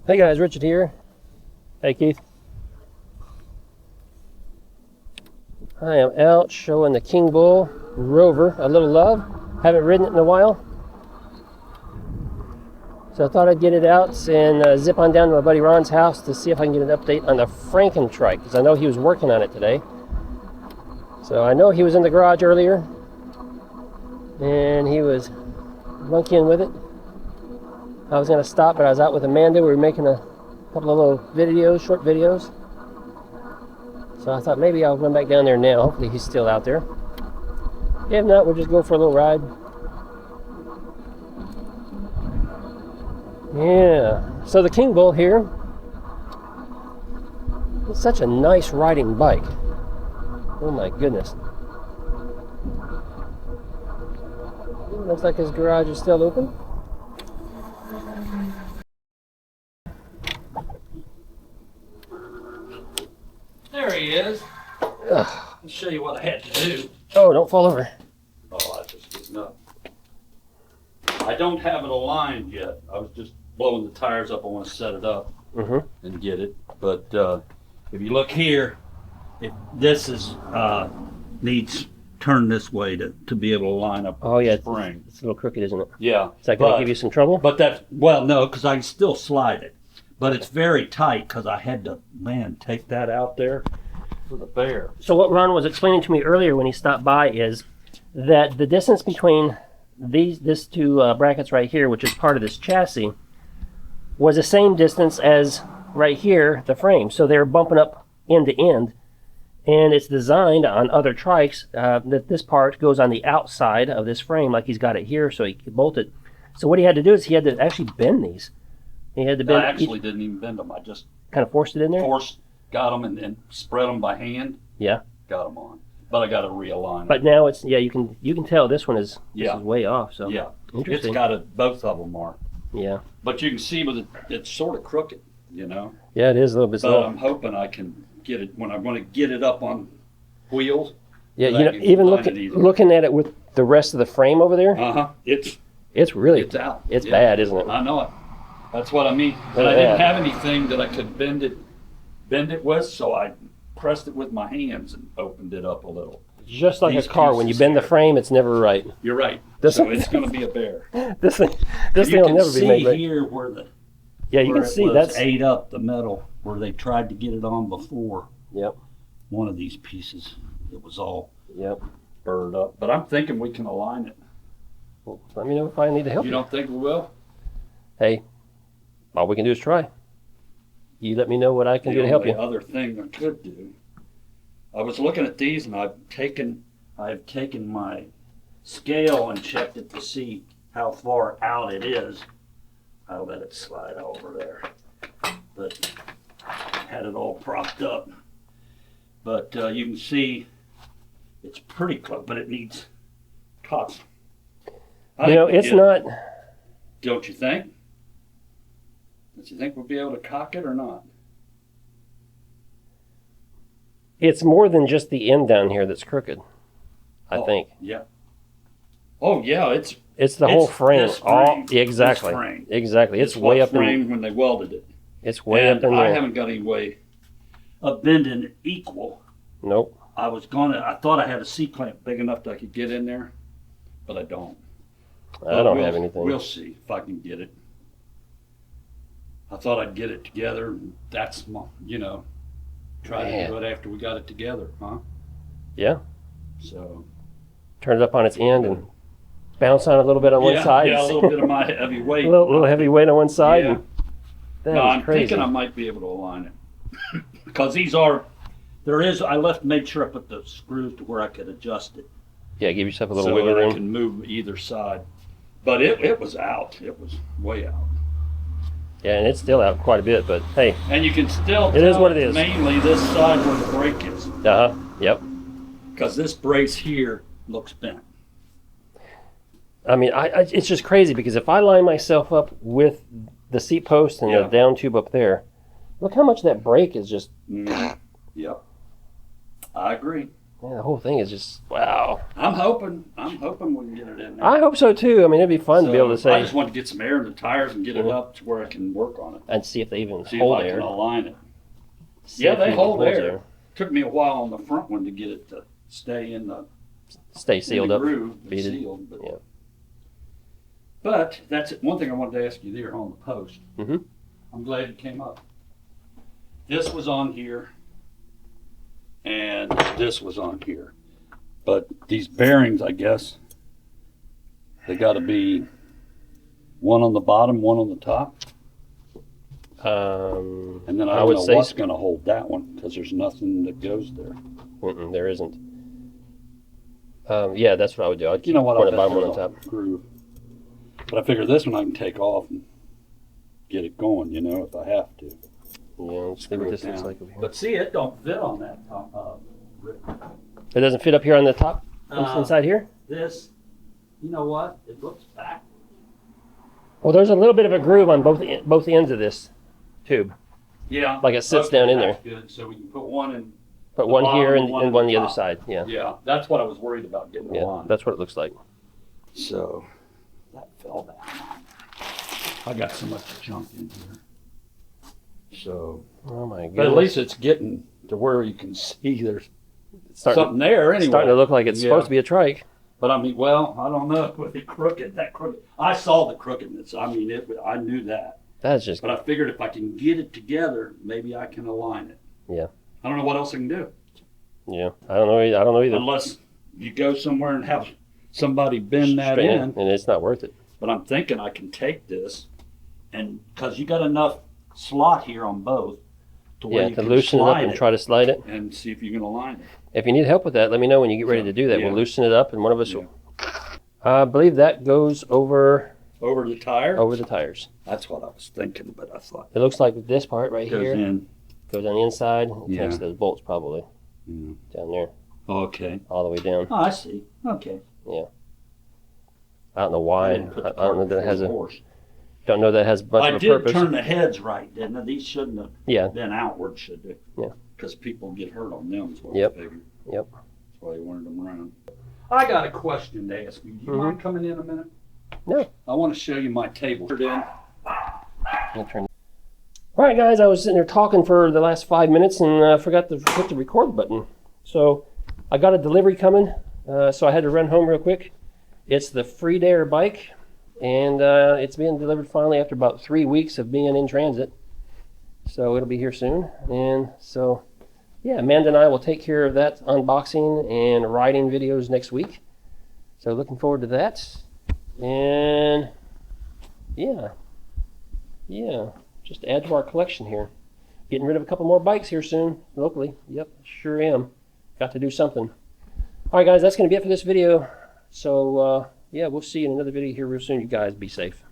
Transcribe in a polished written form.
Hey guys, Richard here. Hey Keith. I am out showing the King Bull Rover a little love. Haven't ridden it in a while. So I thought I'd get it out and zip on down to my buddy Ron's house to see if I can get an update on the Franken Trike, because I know he was working on it today. So I know he was in the garage earlier and he was monkeying with it. I was going to stop, but I was out with Amanda. We were making a couple of little videos, short videos. So I thought maybe I'll run back down there now. Hopefully he's still out there. If not, we'll just go for a little ride. Yeah, so the King Bull here. It's such a nice riding bike. Oh my goodness. Looks like his garage is still open. There he is. I'll show you what I had to do. Oh, don't fall over. Oh, I just getting up. I don't have it aligned yet. I was just blowing the tires up. I want to set it up and get it. But if you look here, this is needs turn this way to be able to line up. Oh yeah, the spring. It's a little crooked, isn't it? Yeah. Is that going to give you some trouble? But that's, well, no, because I can still slide it. But it's very tight because I had to, take that out there for the bear. So what Ron was explaining to me earlier when he stopped by is that the distance between these two brackets right here, which is part of this chassis, was the same distance as right here, the frame. So they're bumping up end to end. And it's designed on other trikes that this part goes on the outside of this frame, like he's got it here, so he can bolt it. So what he had to do is he had to actually bend these. He had to bend. I actually didn't even bend them. I just kind of forced it in there. Got them and spread them by hand. Yeah. Got them on, but I got to realign. But now it's you can tell this one is this is way off. So yeah, interesting. It's got it. Both of them are. Yeah. But you can see with it, it's sort of crooked, Yeah, it is a little bit. But I'm hoping I can get it when I want to get it up on wheels. Yeah, even looking at it with the rest of the frame over there. It's really it's out. It's bad, isn't it? I know it. That's what I mean. But I didn't have anything that I could bend it with, so I pressed it with my hands and opened it up a little. Just like a car, when you bend the frame, it's never right. You're right. So it's going to be a bear. This thing will never be made right. You can see here where you can see that's ate up the metal where they tried to get it on before. Yep. One of these pieces, it was all burred up. But I'm thinking we can align it. Well, let me know if I need to help you. You don't think we will? Hey, all we can do is try. You let me know what I can do to help you. The other thing I could do, I was looking at these and I've taken my scale and checked it to see how far out it is. I'll let it slide over there. But had it all propped up. But you can see it's pretty close, but it needs cuts. It's not. Don't you think? Don't you think we'll be able to cock it or not? It's more than just the end down here that's crooked, I think. Yeah. Oh yeah, it's the whole frame. Exactly. Exactly. It's way up in when they welded it. It's way up in there. I haven't got any way of bending it equal. Nope. I thought I had a C-clamp big enough that I could get in there, but I don't. I don't have anything. We'll see if I can get it. I thought I'd get it together, and that's my, try to do it after we got it together, huh? Yeah. So. Turn it up on its end and bounce on it a little bit on one side. Yeah, a little bit of my heavy weight. a little heavy weight on one side. Yeah. I'm thinking I might be able to align it. Because I made sure I put the screws to where I could adjust it. Yeah, give yourself a little wiggle room. So I can move either side. But it was out. It was way out. Yeah, and it's still out quite a bit, but hey. And you can still tell it is what it is. Mainly this side where the brake is. Yep. Because this brace here looks bent. I mean, it's just crazy because if I line myself up with the seat post and the down tube up there, look how much that brake is just. Yep. I agree. Man, the whole thing is just wow. I'm hoping we can get it in there. I hope so too. I mean, it'd be fun to be able to say. I just want to get some air in the tires and get it up to where I can work on it. And see if they even See hold if I air. can align it. See Yeah, if they it hold holds air. Took me a while on the front one to get it to stay in the Stay sealed up. groove, beaded. sealed. But, Yeah. but that's it. One thing I wanted to ask you there on the post. Mhm. I'm glad it came up. This was on here, and this was on here. But these bearings, I guess, they got to be one on the bottom, one on the top. And then I would don't know say what's going to hold that one because there's nothing that goes there. there isn't. Yeah, that's what I would do. I'd keep You know what? one I on the bet bottom, one on there's top. a groove. But I figure this one I can take off and get it going, you know, if I have to. Yeah, let's see Screw what it this looks down. like over here. But see, it don't fit on that top. It doesn't fit up here on the top, inside here? This, you know what? It looks back. Well, there's a little bit of a groove on both ends of this tube. Yeah. Like it sits down in there. That's good. So we can put one in. Put The one bottom here and and one one on on the the other top. side. Yeah. Yeah, that's what I was worried about getting Yeah, on. that's what it looks like. So that fell down. I got so much junk in here. So, Oh my goodness. but at least it's getting to where you can see there's It's starting, something there anyway. starting to look like it's supposed to be a trike. But I mean, well, I don't know with the crooked, that crooked. I saw the crookedness. I mean, I knew that. That's just, But I figured if I can get it together, maybe I can align it. Yeah. I don't know what else I can do. yeah. I don't know either. Unless you go somewhere and have somebody bend that Straight in. and it's not worth it. But I'm thinking I can take this, and because you got enough slot here on both to where Yeah, you to can loosen it up slide and it try to slide it. and see if you can align it. If you need help with that, let me know when you get ready to do that. Yeah. We'll loosen it up and one of us Yeah. will. I believe that goes over Over the tire? the tires. That's what I was thinking, but I thought It looks like this part right goes here in. goes on the inside. It connects Yeah. those bolts probably Yeah. down there, Okay. all the way down. Oh, I see. Okay. I don't know why. didn't put I the don't know cart that it before has the a. horse. Don't know that it has much I of a did purpose. turn the heads right, didn't I? These shouldn't have Yeah. been outward, should they? Yeah. Because people get hurt on them, is what Yep. I figured. Yep. That's why they wanted them around. I got a question to ask you. Do you Mhm. mind coming in a minute? No. I want to show you my table. I'll turn. All right, guys. I was sitting there talking for the last 5 minutes and forgot to hit the record button. So I got a delivery coming. So I had to run home real quick. It's the Freedare bike, and it's being delivered finally after about 3 weeks of being in transit. So it'll be here soon. And so, yeah, Amanda and I will take care of that unboxing and riding videos next week. So looking forward to that. And yeah, just add to our collection here. Getting rid of a couple more bikes here soon, locally. Yep, sure am. Got to do something. All right, guys, that's going to be it for this video. So, yeah, we'll see you in another video here real soon. You guys be safe.